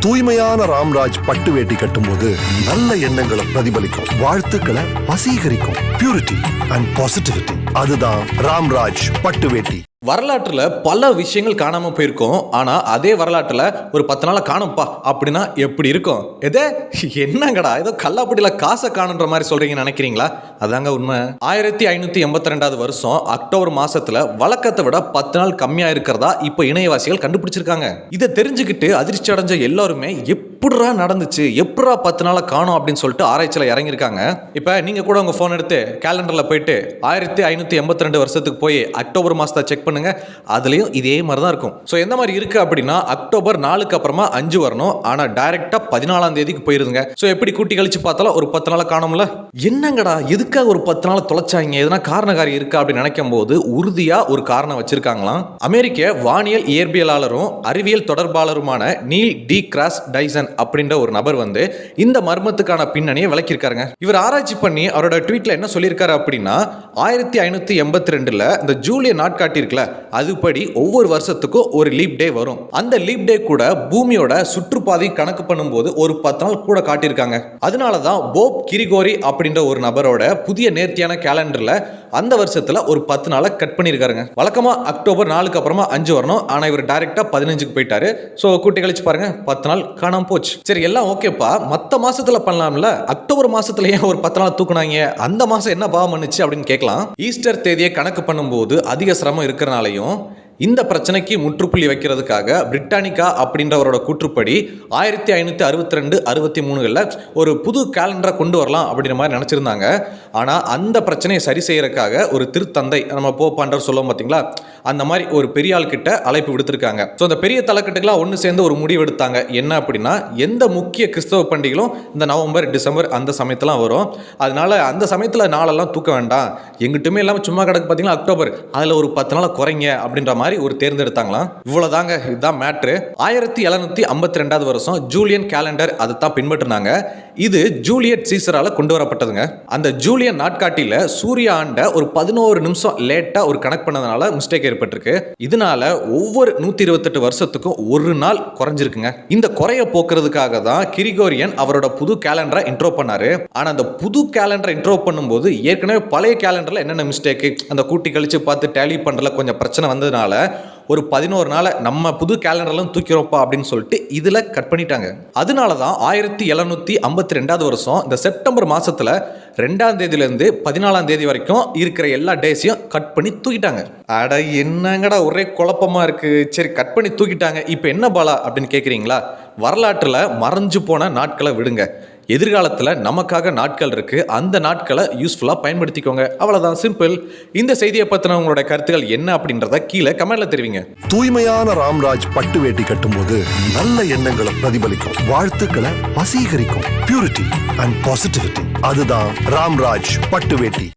தூய்மையான ராம்ராஜ் பட்டு வேட்டி கட்டும்போது நல்ல எண்ணங்களை பிரதிபலிக்கும், வாழ்த்துக்களை வசீகரிக்கும். பியூரிட்டி அண்ட் பாசிட்டிவிட்டி, அதுதான் ராம்ராஜ் பட்டு வேட்டி. வரலாற்றுல பல விஷயங்கள் காணாம போயிருக்கும். ஆனா அதே வரலாற்றுல ஒரு 10 நாள காணும்பா அப்படின்னா எப்படி இருக்கும்? எதே என்னங்கடா ஏதோ கல்லாப்பட்டியில காசை காணுன்ற மாதிரி சொல்றீங்கன்னு நினைக்கிறீங்களா? அதாங்க உண்மை. 1582 வருஷம் அக்டோபர் மாசத்துல வழக்கத்தை விட 10 நாள் கம்மியா இருக்கிறதா இப்ப இணையவாசிகள் கண்டுபிடிச்சிருக்காங்க. இதை தெரிஞ்சுக்கிட்டு அதிர்ச்சி அடைஞ்ச எல்லாருமே எப்படிரா நடந்துச்சு, எப்படா 10 நாள காணும் அப்படின்னு சொல்லிட்டு ஆராய்ச்சியில இறங்கியிருக்காங்க. இப்ப நீங்க கூட உங்க போன் எடுத்து கேலண்டர்ல போயிட்டு 1582 வருஷத்துக்கு போய் அக்டோபர் மாசத்தை செக் பண்ணுங்க. அதுலயும் இதே மாதிரி தான் இருக்கும். சோ எந்த மாதிரி இருக்கு அப்படின்னா அக்டோபர் 4க்கு அப்புறமா 5 வரணும். ஆனா டைரக்டா 14ஆம் தேதிக்கு போயிருதுங்க. சோ எப்படி கூட்டி கழிச்சு பார்த்தாலும் ஒரு 10 நாள காணும்ல. என்னங்கடா எதுக்காக ஒரு 10 நாள தொலைச்சாங்க, எதனா காரணகாரி இருக்கா அப்படின்னு நினைக்கும் போது உறுதியா ஒரு காரணம் வச்சிருக்காங்களாம். அமெரிக்க வானியல் இயற்பியலாளரும் அறிவியல் தொடர்பாளருமான நீல் டி கிராஸ் டைசன் அப்படின்ற ஒரு நபர் வந்து இந்த மர்மத்துக்கான பின்னணியை விளக்கியிருக்காருங்க. இவர் ஆராய்ச்சி பண்ணி அவரோட ட்வீட்ல என்ன சொல்லியிருக்காரு அப்படின்னா 1582ல இந்த ஜூலிய நாட்காட்டி இருக்குல்ல, அதுபடி ஒவ்வொரு வருஷத்துக்கும் ஒரு லீப் டே வரும். அந்த லீப் டே கூட பூமியோட சுற்றுப்பாதை கணக்கு பண்ணும்போது ஒரு 10 நாள் கூட காட்டியிருக்காங்க. அதனாலதான் போப் கிரிகோரி அப்படின்ற ஒரு நபரோட புதிய நேர்த்தியான கேலண்டர்ல அந்த வருஷத்துல ஒரு 10 நாளை கட் பண்ணியிருக்காருங்க. வழக்கமா அக்டோபர் 4க்கு அப்புறமா 5 வரணும். ஆனா இவர் டைரக்டா 15க்கு போயிட்டாரு. சோ கூட்டி கழிச்சு பாருங்க 10 நாள் காணாம போச்சு. சரி எல்லாம் ஓகேப்பா, மத்த மாசத்துல பண்ணலாம்ல, அக்டோபர் மாசத்துல ஏன் ஒரு 10 நாள் தூக்குனாங்க, அந்த மாசம் என்ன பாவம் பண்ணுச்சு அப்படின்னு கேட்கலாம். ஈஸ்டர் தேதியை கணக்கு பண்ணும்போது அதிக சிரமம் இருக்கிறனாலையும் இந்த பிரச்சனைக்கு முற்றுப்புள்ளி வைக்கிறதுக்காக பிரிட்டானிக்கா அப்படின்றவரோட கூற்றுப்படி 1562-63ல ஒரு புது கேலண்டரை கொண்டு வரலாம் அப்படின்ற மாதிரி நினைச்சிருந்தாங்க. ஆனா அந்த பிரச்சனையை சரி செய்யறதுக்காக ஒரு திருத்தந்தை, நம்ம போப்பாண்டவர் சொல்லுவோம் பார்த்தீங்களா, அந்த மாதிரி ஒரு பெரிய ஆள் கிட்ட அழைப்பு விடுத்திருக்காங்க. ஸோ அந்த பெரிய தலைக்கட்டுக்கெல்லாம் ஒன்று சேர்ந்து ஒரு முடிவு எடுத்தாங்க. என்ன அப்படின்னா எந்த முக்கிய கிறிஸ்தவ பண்டிகைகளும் இந்த நவம்பர் டிசம்பர் அந்த சமயத்தெல்லாம் வரும். அதனால அந்த சமயத்தில் நாளெல்லாம் தூக்க வேண்டாம், எங்கிட்டுமே இல்லாமல் சும்மா கிடக்கு பார்த்தீங்களா அக்டோபர், அதில் ஒரு 10 நாள் குறைங்க அப்படின்ற மாதிரி ஒரு தேர்ந்தெடுத்தாங்களாம். இவ்வளவுதாங்க, இதுதான் மேட்ரு. 1752 வருஷம் ஜூலியன் கேலண்டர் அதை தான் பின்பற்றினாங்க. இது ஜூலியட் சீசரால கொண்டு வரப்பட்டதுங்க. அந்த ஜூலியன் நாட்காட்டியில சூரிய ஆண்ட ஒரு 11 நிமிஷம் லேட்டா ஒரு கணக்கு பண்ணதுனால மிஸ்டேக் ஏற்பட்டிருக்கு. இதனால ஒவ்வொரு 128 வருஷத்துக்கும் ஒரு நாள் குறைஞ்சிருக்குங்க. இந்த குறைய போக்குறதுக்காக தான் கிரிகோரியன் அவரோட புது கேலண்டரை இன்ட்ரோ பண்ணாரு. ஆனா அந்த புது கேலண்டரை இன்ட்ரோ பண்ணும்போது ஏற்கனவே பழைய கேலண்டர்ல என்னென்ன மிஸ்டேக், அந்த கூட்டி கழிச்சு பார்த்து டேலி பண்றதுல கொஞ்சம் பிரச்சனை வந்ததுனால ஒரு 11 நாளை நம்ம புது கேலண்டர்லாம் தூக்கிறோப்பா அப்படின்னு சொல்லிட்டு இதுல கட் பண்ணிட்டாங்க. அதனாலதான் 1752 வருஷம் இந்த செப்டம்பர் மாசத்துல 2ஆம் தேதியிலிருந்து 14ஆம் தேதி வரைக்கும் இருக்கிற எல்லா டேஸையும் கட் பண்ணி தூக்கிட்டாங்க. அட என்னங்கடா ஒரே குழப்பமா இருக்கு. சரி கட் பண்ணி தூக்கிட்டாங்க, இப்ப என்ன பாலா அப்படின்னு கேக்குறீங்களா? வரலாற்றுல மறைஞ்சு போன நாட்களை விடுங்க, எதிர்காலத்தில் நமக்காக நாட்கள் இருக்கு, அந்த நாட்களை யூஸ்ஃபுல்லாக பயன்படுத்திக்கோங்க. அவ்வளோதான், சிம்பிள். இந்த செய்தியை பற்றின உங்களோட கருத்துக்கள் என்ன அப்படின்றத கீழே கமெண்ட்ல தெரிவிங்க. தூய்மையான ராம்ராஜ் பட்டு வேட்டி கட்டும்போது நல்ல எண்ணங்களை பிரதிபலிக்கும், வாழ்த்துக்களை வசீகரிக்கும். பியூரிட்டி அண்ட் பாசிட்டிவிட்டி, அதுதான் ராம்ராஜ் பட்டு வேட்டி.